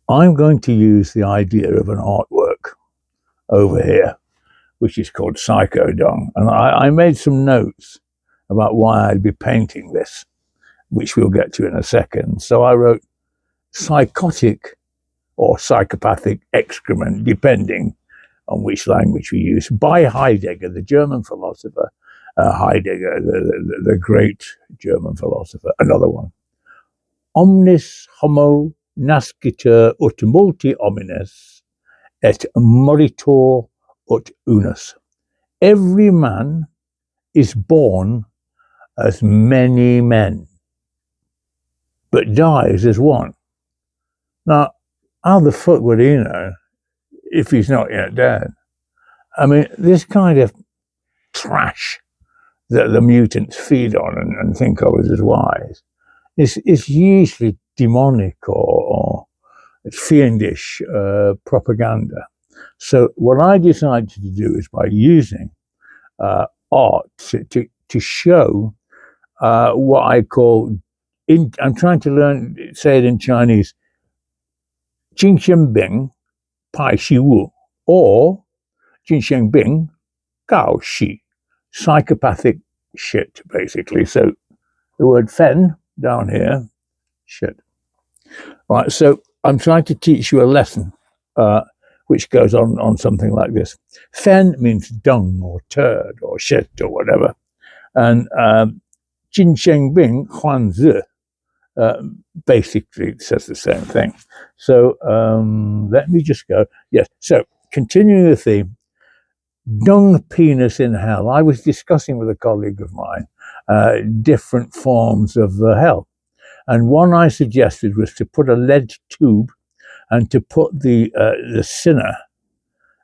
I'm going to use the idea of an artwork over here, which is called Psycho Dung. And I made some notes about why I'd be painting this, which we'll get to in a second. So I wrote psychotic or psychopathic excrement, depending on which language we use, by Heidegger, the German philosopher. Heidegger, the great German philosopher. Another one. Omnis homo nascitur ut multi homines, et moritur ut unus. Every man is born as many men, but dies as one. Now, how the fuck would he know if he's not yet dead? I mean, this kind of trash that the mutants feed on and think of as wise is usually demonic or fiendish propaganda. So what I decided to do is by using art to show what I call, I'm trying to say it in Chinese, Jing Xian Bing Pai Shi Wu, or Jing Xian Bing Gao Shi, psychopathic shit, basically. So the word fen down here, shit. Right, so I'm trying to teach you a lesson which goes on something like this. Fen means dung or turd or shit or whatever. And Jin Sheng Bing Huan Zi basically says the same thing. So let me just go. Yes, so continuing the theme, dung penis in hell. I was discussing with a colleague of mine different forms of hell. And one I suggested was to put a lead tube and to put the sinner,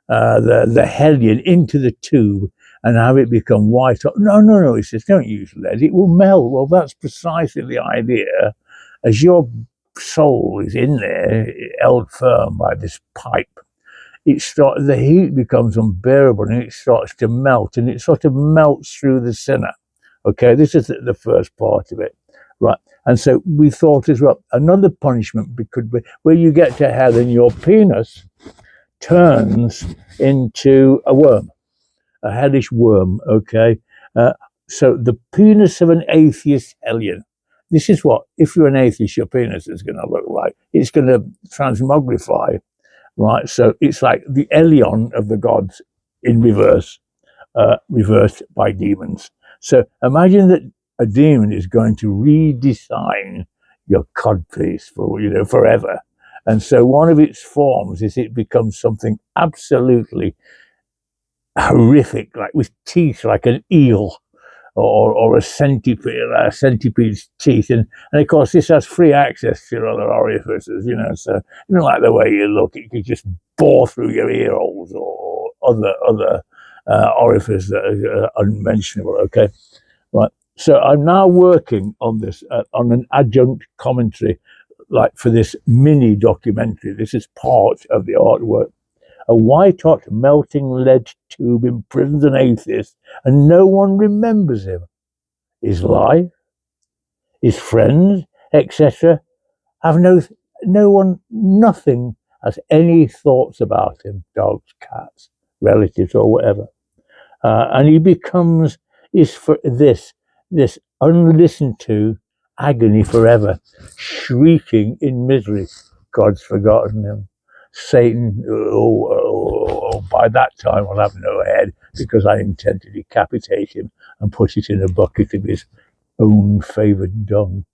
the hellion, into the tube and have it become white. No, he says, don't use lead, it will melt. Well, that's precisely the idea. As your soul is in there, held firm by this pipe, the heat becomes unbearable and it starts to melt, and it sort of melts through the sinner. Okay, this is the first part of it. Right. And so we thought as well, another punishment could be where you get to hell and your penis turns into a worm, a hellish worm. Okay. So the penis of an atheist hellion. This is what, if you're an atheist, your penis is going to look like. It's going to transmogrify, right? So it's like the Elion of the gods in reverse, reversed by demons. So imagine that a demon is going to redesign your codpiece for forever. And so one of its forms is it becomes something absolutely horrific, like with teeth like an eel or a centipede's teeth. And of course, this has free access to other orifices, so you don't like the way you look, it could just bore through your ear holes or other orifice that are unmentionable, okay? Right. So I'm now working on this, on an adjunct commentary, like for this mini documentary. This is part of the artwork. A white-hot melting lead tube imprisons an atheist, and no one remembers him. His life, his friends, etc. have nothing has any thoughts about him, dogs, cats, relatives, or whatever. And he is for this unlistened to agony forever, shrieking in misery. God's forgotten him. Satan, by that time I'll have no head because I intend to decapitate him and put it in a bucket of his own favoured dung.